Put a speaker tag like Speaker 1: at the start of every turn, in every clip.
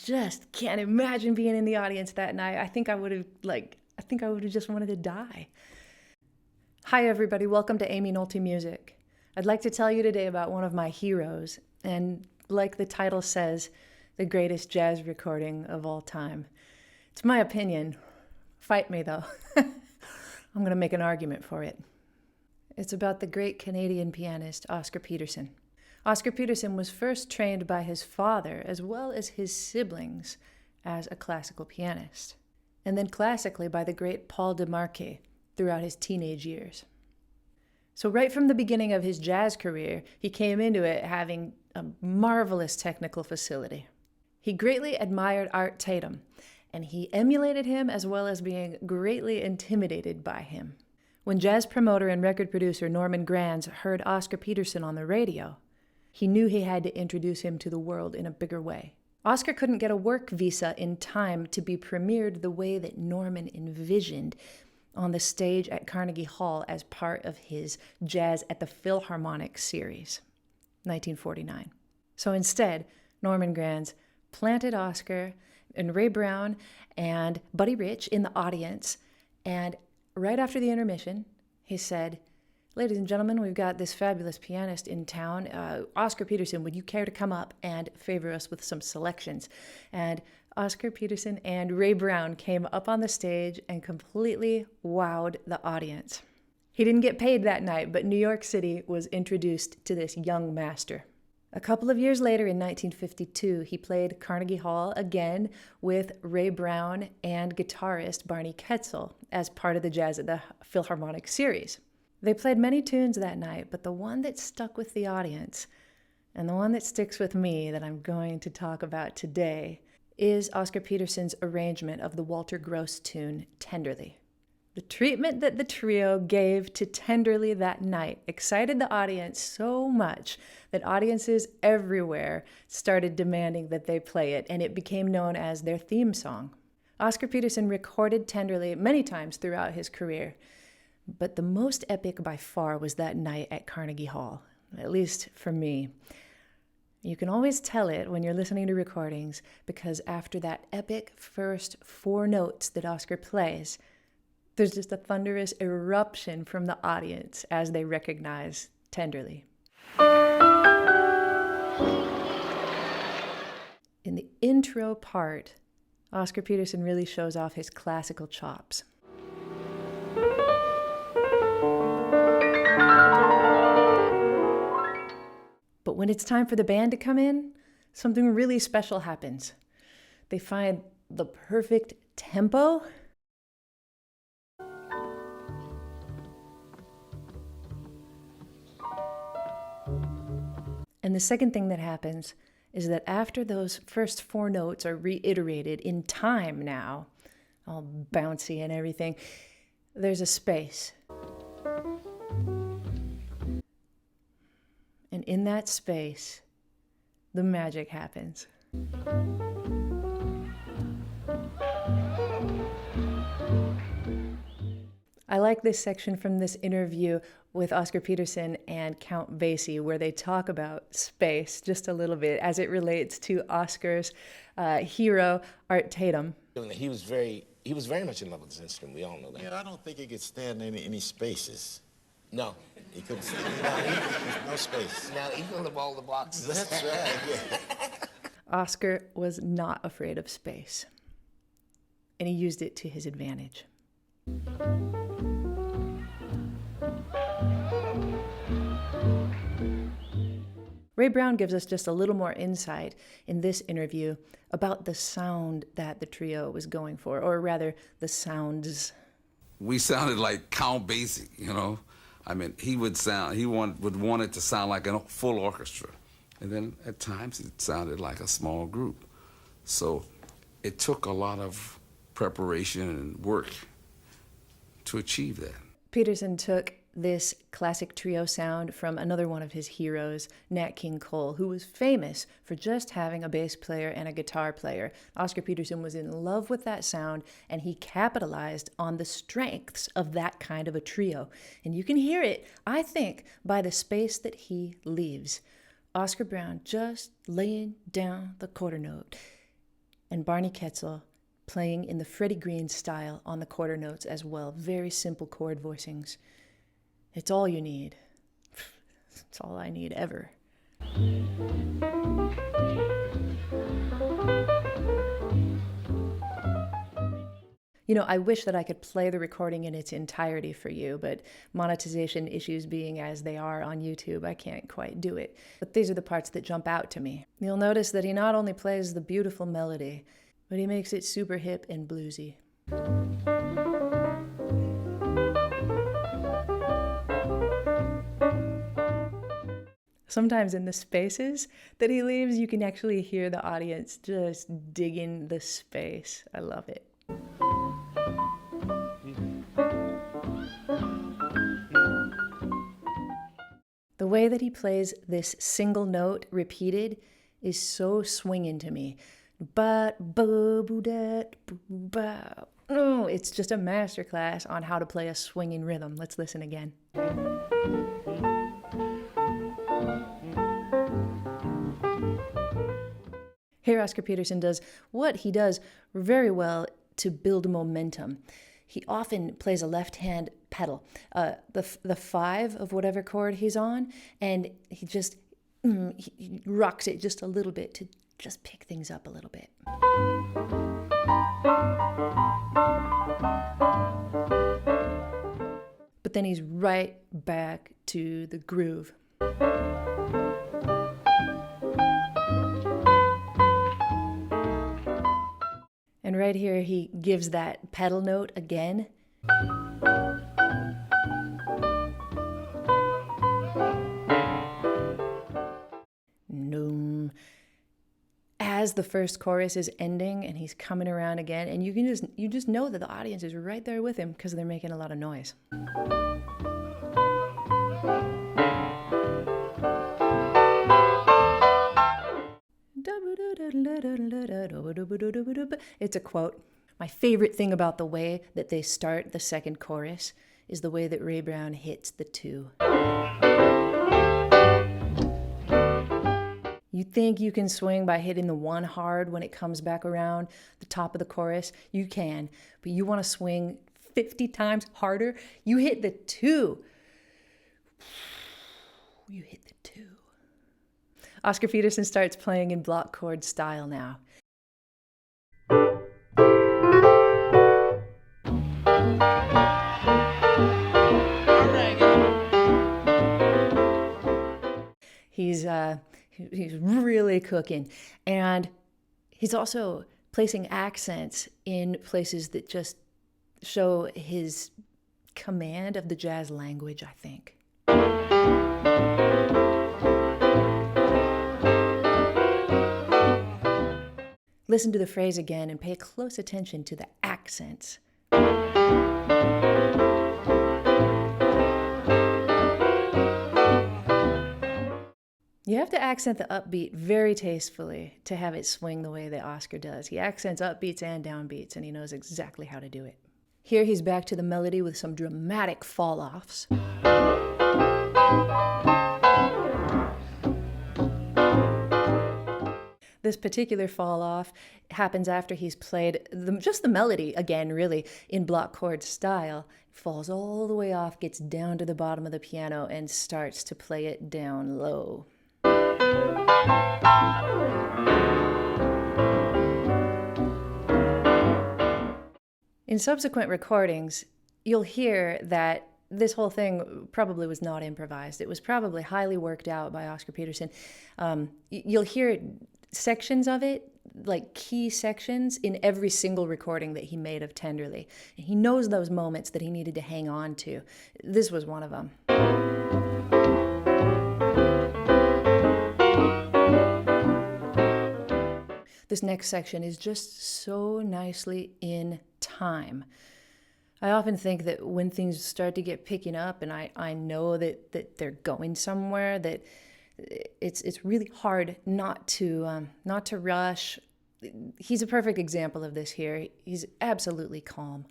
Speaker 1: just can't imagine being in the audience that night. I think I would have just wanted to die. Hi everybody, welcome to Aimee Nolte Music. I'd like to tell you today about one of my heroes, and like the title says, the greatest jazz recording of all time. It's my opinion. Fight me though. I'm going to make an argument for it. It's about the great Canadian pianist Oscar Peterson. Oscar Peterson was first trained by his father as well as his siblings as a classical pianist, and then classically by the great Paul DeMarque throughout his teenage years. So right from the beginning of his jazz career, he came into it having a marvelous technical facility. He greatly admired Art Tatum, and he emulated him as well as being greatly intimidated by him. When jazz promoter and record producer Norman Granz heard Oscar Peterson on the radio, he knew he had to introduce him to the world in a bigger way. Oscar couldn't get a work visa in time to be premiered the way that Norman envisioned on the stage at Carnegie Hall as part of his Jazz at the Philharmonic series, 1949. So instead, Norman Granz planted Oscar and Ray Brown and Buddy Rich in the audience, and right after the intermission, he said, "Ladies and gentlemen, we've got this fabulous pianist in town, Oscar Peterson. Would you care to come up and favor us with some selections?" And Oscar Peterson and Ray Brown came up on the stage and completely wowed the audience. He didn't get paid that night, but New York City was introduced to this young master. A couple of years later, in 1952, he played Carnegie Hall again with Ray Brown and guitarist Barney Kessel as part of the Jazz at the Philharmonic series. They played many tunes that night, but the one that stuck with the audience, and the one that sticks with me that I'm going to talk about today, is Oscar Peterson's arrangement of the Walter Gross tune, Tenderly. The treatment that the trio gave to Tenderly that night excited the audience so much that audiences everywhere started demanding that they play it, and it became known as their theme song. Oscar Peterson recorded Tenderly many times throughout his career, but the most epic by far was that night at Carnegie Hall, at least for me. You can always tell it when you're listening to recordings, because after that epic first 4 notes that Oscar plays, there's just a thunderous eruption from the audience as they recognize Tenderly. In the intro part, Oscar Peterson really shows off his classical chops. But when it's time for the band to come in, something really special happens. They find the perfect tempo. And the second thing that happens is that after those first 4 notes are reiterated in time now, all bouncy and everything, there's a space. And in that space, the magic happens. I like this section from this interview with Oscar Peterson and Count Basie, where they talk about space just a little bit as it relates to Oscar's hero, Art Tatum.
Speaker 2: He was very much in love with this instrument. We all know that.
Speaker 3: Yeah, I don't think he could stand any spaces.
Speaker 2: No.
Speaker 3: He couldn't stand no space.
Speaker 2: Now, he filled up all the boxes.
Speaker 3: That's right, yeah.
Speaker 1: Oscar was not afraid of space, and he used it to his advantage. Ray Brown gives us just a little more insight in this interview about the sound that the trio was going for, or rather, the sounds.
Speaker 4: We sounded like Count Basie, you know. I mean, he would want it to sound like a full orchestra. And then at times it sounded like a small group. So it took a lot of preparation and work to achieve that.
Speaker 1: Peterson took this classic trio sound from another one of his heroes, Nat King Cole, who was famous for just having a bass player and a guitar player. Oscar Peterson was in love with that sound, and he capitalized on the strengths of that kind of a trio. And you can hear it, I think, by the space that he leaves. Oscar Brown just laying down the quarter note. and Barney Kessel playing in the Freddie Green style on the quarter notes as well. Very simple chord voicings. It's all you need. It's all I need ever. You know, I wish that I could play the recording in its entirety for you, but monetization issues being as they are on YouTube, I can't quite do it. But these are the parts that jump out to me. You'll notice that he not only plays the beautiful melody, but he makes it super hip and bluesy. Sometimes in the spaces that he leaves, you can actually hear the audience just digging the space. I love it. The way that he plays this single note repeated is so swinging to me. Oh, it's just a masterclass on how to play a swinging rhythm. Let's listen again. Here Oscar Peterson does what he does very well to build momentum. He often plays a left-hand pedal, the 5 of whatever chord he's on, and he just he rocks it just a little bit to just pick things up a little bit. But then he's right back to the groove. And right here, he gives that pedal note again. As the first chorus is ending and he's coming around again, and you just know that the audience is right there with him because they're making a lot of noise. It's a quote. My favorite thing about the way that they start the second chorus is the way that Ray Brown hits the 2. You think you can swing by hitting the 1 hard when it comes back around the top of the chorus? You can, but you want to swing 50 times harder? You hit the 2. You hit the 2. Oscar Peterson starts playing in block chord style now. He's really cooking, and he's also placing accents in places that just show his command of the jazz language, I think. Listen to the phrase again and pay close attention to the accents. You have to accent the upbeat very tastefully to have it swing the way that Oscar does. He accents upbeats and downbeats, and he knows exactly how to do it. Here he's back to the melody with some dramatic fall-offs. This particular fall-off happens after he's played just the melody, again, really, in block chord style. Falls all the way off, gets down to the bottom of the piano, and starts to play it down low. In subsequent recordings, you'll hear that this whole thing probably was not improvised. It was probably highly worked out by Oscar Peterson. You'll hear sections of it, like key sections, in every single recording that he made of Tenderly. And he knows those moments that he needed to hang on to. This was one of them. This next section is just so nicely in time. I often think that when things start to get picking up and I know that they're going somewhere, that it's really hard not to rush. He's a perfect example of this here. He's absolutely calm.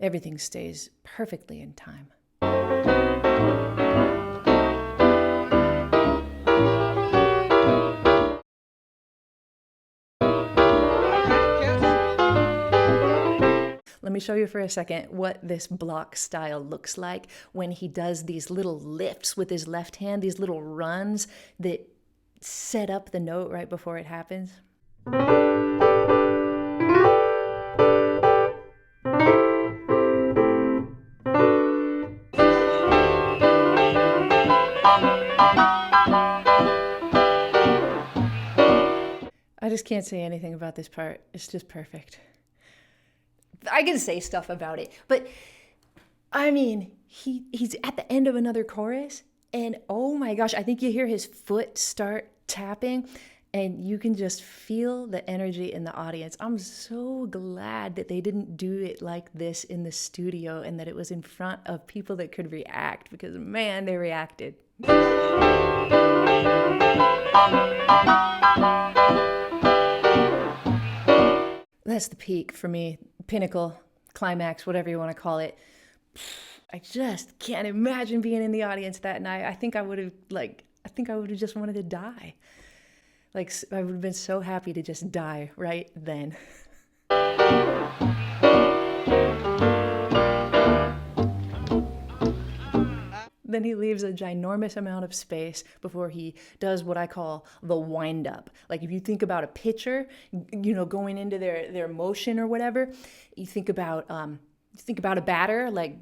Speaker 1: Everything stays perfectly in time. Let me show you for a second what this block style looks like when he does these little lifts with his left hand, these little runs that set up the note right before it happens. I just can't say anything about this part. It's just perfect. I can say stuff about it, but I mean, he's at the end of another chorus, and oh my gosh, I think you hear his foot start tapping, and you can just feel the energy in the audience. I'm so glad that they didn't do it like this in the studio and that it was in front of people that could react, because man, they reacted. That's the peak for me, pinnacle, climax, whatever you want to call it. I just can't imagine being in the audience that night. I think I would have just wanted to die. Like, I would have been so happy to just die right then. Then he leaves a ginormous amount of space before he does what I call the wind up. Like, if you think about a pitcher, going into their motion or whatever, you think about a batter, like,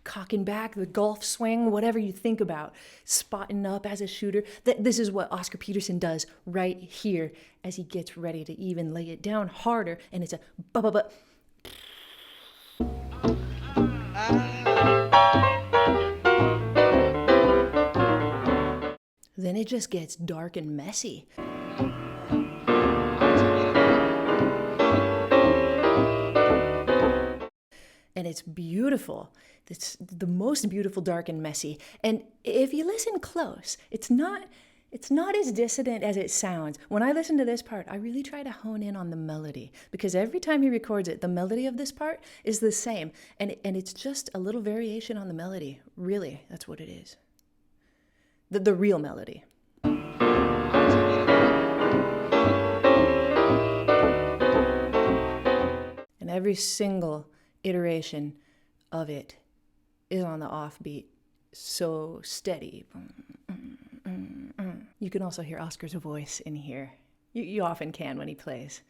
Speaker 1: cocking back, the golf swing, whatever you think about, spotting up as a shooter. This is what Oscar Peterson does right here as he gets ready to even lay it down harder, and it's a ba-ba-ba. Then it just gets dark and messy. And it's beautiful. It's the most beautiful, dark and messy. And if you listen close, it's not as dissonant as it sounds. When I listen to this part, I really try to hone in on the melody, because every time he records it, the melody of this part is the same. And it's just a little variation on the melody. Really, that's what it is. The real melody. And every single iteration of it is on the offbeat, so steady. You can also hear Oscar's voice in here. You often can when he plays.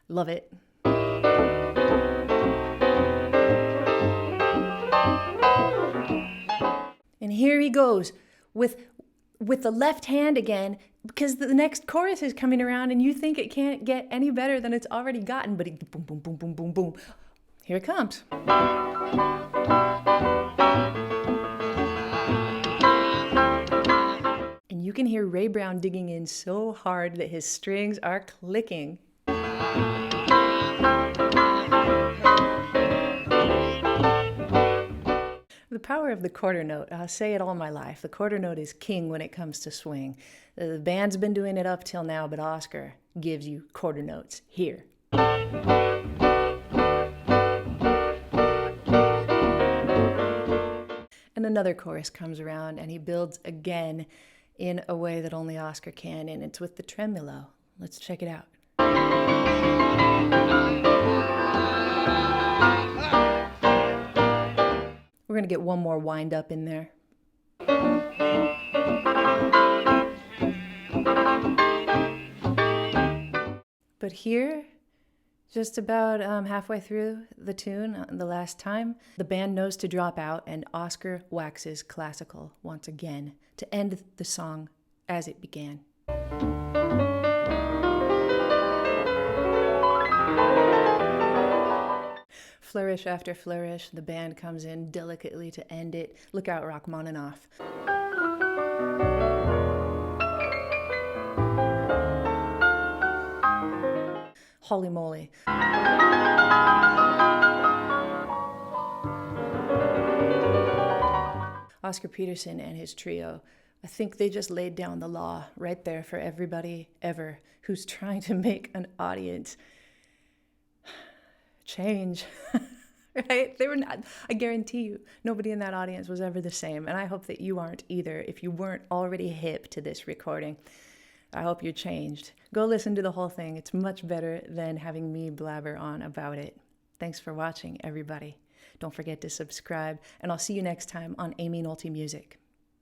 Speaker 1: Love it. And here he goes with the left hand again, because the next chorus is coming around and you think it can't get any better than it's already gotten, but boom, boom, boom, boom, boom, boom. Here it comes. And you can hear Ray Brown digging in so hard that his strings are clicking. The power of the quarter note. I'll say it all my life. The quarter note is king when it comes to swing. The band's been doing it up till now, but Oscar gives you quarter notes here. And another chorus comes around and he builds again in a way that only Oscar can, and it's with the tremolo. Let's check it out. We're going to get one more wind up in there. But here, just about halfway through the tune, the last time, the band knows to drop out and Oscar waxes classical once again to end the song as it began. Flourish after flourish, the band comes in delicately to end it. Look out, Rachmaninoff. Holy moly. Oscar Peterson and his trio, I think they just laid down the law right there for everybody ever who's trying to make an audience change. Right? They were not, I guarantee you, nobody in that audience was ever the same. And I hope that you aren't either if you weren't already hip to this recording. I hope you're changed. Go listen to the whole thing. It's much better than having me blabber on about it. Thanks for watching, everybody. Don't forget to subscribe, and I'll see you next time on Aimee Nolte Music.